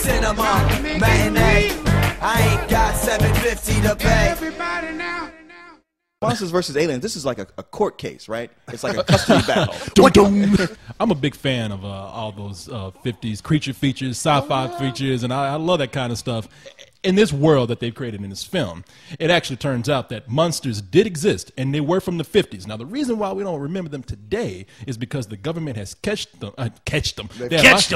cinema matinee. I ain't got $7.50 to pay. Everybody now. Monsters vs. Aliens, this is like a court case, right? It's like a custody battle. I'm a big fan of all those 50s creature features, sci-fi features, and I love that kind of stuff. In this world that they've created in this film, it actually turns out that monsters did exist, and they were from the 50s. Now, the reason why we don't remember them today is because the government has catched them. Catched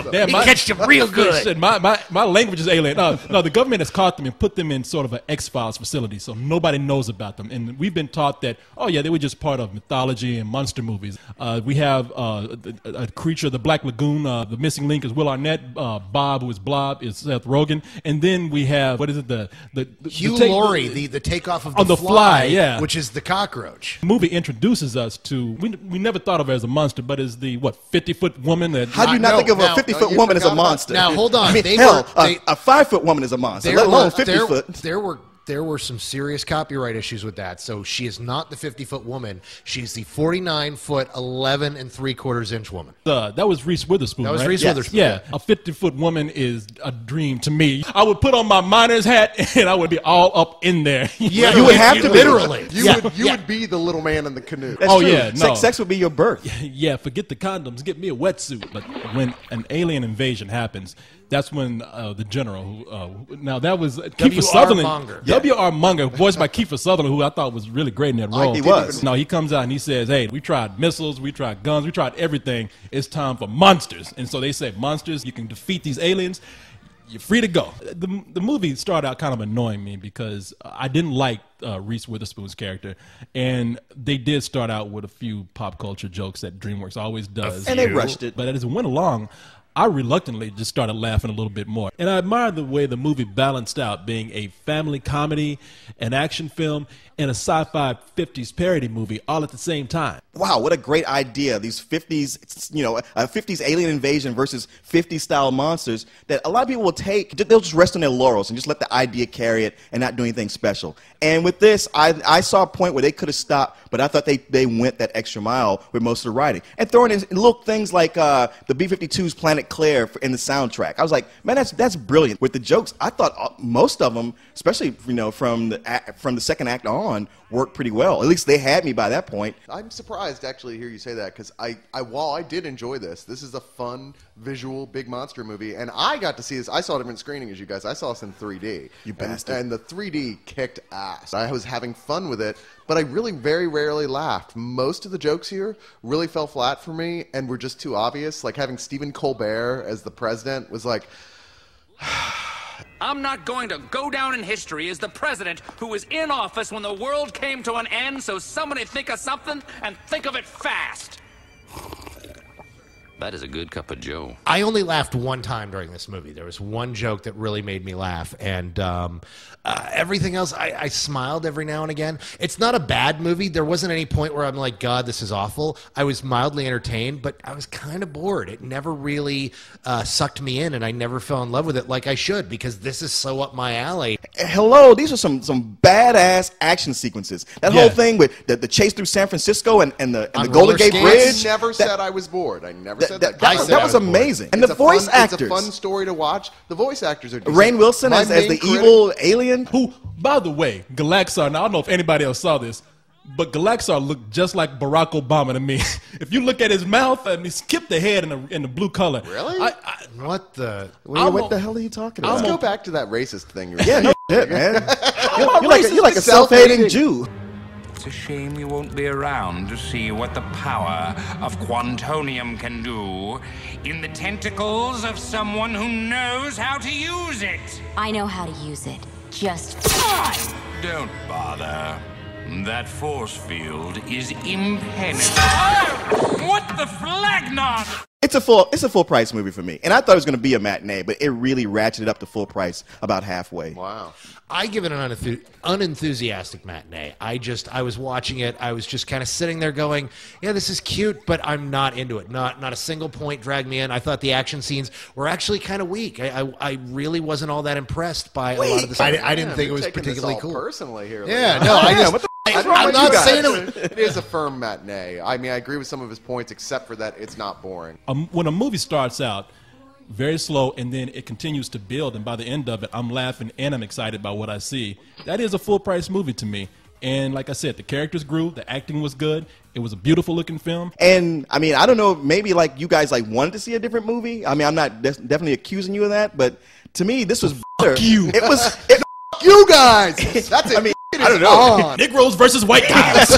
them real good. My language is alien. No, the government has caught them and put them in sort of an X-Files facility, so nobody knows about them. And we've been taught that, oh, yeah, they were just part of mythology and monster movies. We have a creature, the Black Lagoon. The missing link is Will Arnett. Bob, who is Blob, is Seth Rogen. And then we have, what is it, the Hugh Laurie, the takeoff of the fly, yeah, which is the cockroach. The movie introduces us to, we never thought of her as a monster, but as the, 50-foot woman. That, How do you not think of a 50-foot woman as a monster? Now, hold on. I mean, a 5-foot woman is a monster, let alone 50-foot. There were some serious copyright issues with that. So she is not the 50-foot woman. She's the 49-foot, 11 3/4 inch woman. That was Reese Witherspoon, That was right? Reese Witherspoon. Yeah, a 50-foot woman is a dream to me. I would put on my miner's hat and I would be all up in there. Yeah, you would have to literally. You would be the little man in the canoe. That's true. Yeah, no. Sex would be your birth. Yeah, forget the condoms. Get me a wetsuit. But when an alien invasion happens, that's when the general, now that was Kiefer Sutherland. Monger. W.R. Monger, voiced by Kiefer Sutherland, who I thought was really great in that role. He was. No, he comes out and he says, hey, we tried missiles, we tried guns, we tried everything. It's time for monsters. And so they said, monsters, you can defeat these aliens. You're free to go. The movie started out kind of annoying me because I didn't like Reese Witherspoon's character, and they did start out with a few pop culture jokes that DreamWorks always does. And they rushed it. But as it went along, I reluctantly just started laughing a little bit more. And I admire the way the movie balanced out being a family comedy, an action film, and a sci-fi 50s parody movie all at the same time. Wow, what a great idea. These 50s, a 50s alien invasion versus 50s style monsters that a lot of people will take, they'll just rest on their laurels and just let the idea carry it and not do anything special. And with this, I saw a point where they could have stopped, but I thought they went that extra mile with most of the writing. And throwing in little things like the B-52's Planet Claire in the soundtrack. I was like, man, that's brilliant. With the jokes, I thought most of them, especially from the second act on, worked pretty well. At least they had me by that point. I'm surprised actually to hear you say that because while I did enjoy this is a fun visual big monster movie, and I got to see this. I saw a different screening as you guys. I saw this in 3D. You bastard. And the 3D kicked ass. I was having fun with it, but I really very rarely laughed. Most of the jokes here really fell flat for me and were just too obvious. Like having Stephen Colbert as the president was like, I'm not going to go down in history as the president who was in office when the world came to an end, so somebody think of something and think of it fast. That is a good cup of joe. I only laughed one time during this movie. There was one joke that really made me laugh, and everything else, I smiled every now and again. It's not a bad movie. There wasn't any point where I'm like, God, this is awful. I was mildly entertained, but I was kind of bored. It never really sucked me in, and I never fell in love with it like I should, because this is so up my alley. Hello, these are some badass action sequences. That whole thing with the chase through San Francisco and the Golden Gate Bridge. I never said I was bored. I never said that. That was amazing. And the voice actors. It's a fun story to watch. The voice actors are decent. Rainn Wilson as the evil alien. Who, by the way, Galaxar, now I don't know if anybody else saw this, but Galaxar looked just like Barack Obama to me. If you look at his mouth, and he skipped the head in the blue color. Really? What the hell are you talking about? Let's go back to that racist thing you were saying. No shit, man. You're like a self-hating Jew. It's a shame you won't be around to see what the power of Quantonium can do in the tentacles of someone who knows how to use it. I know how to use it. Just don't bother. That force field is impenetrable. What the flagnot? It's a full price movie for me, and I thought it was going to be a matinee, but it really ratcheted up to full price about halfway. Wow. I give it an unenthusiastic matinee. I was watching it. I was just kind of sitting there going, yeah, this is cute, but I'm not into it. Not a single point dragged me in. I thought the action scenes were actually kind of weak. I really wasn't all that impressed by a lot of the stuff. I didn't think it was particularly cool. Personally here. Yeah, no, I'm not saying it is a firm matinee. I mean, I agree with some of his points, except for that it's not boring. When a movie starts out, very slow, and then it continues to build. And by the end of it, I'm laughing and I'm excited by what I see. That is a full-price movie to me. And like I said, the characters grew, the acting was good. It was a beautiful-looking film. And I mean, I don't know, maybe like you guys like wanted to see a different movie. I mean, I'm not definitely accusing you of that, but to me, this was better. you. It was. You guys! That's it. I mean, I don't know. Negroes versus white guys.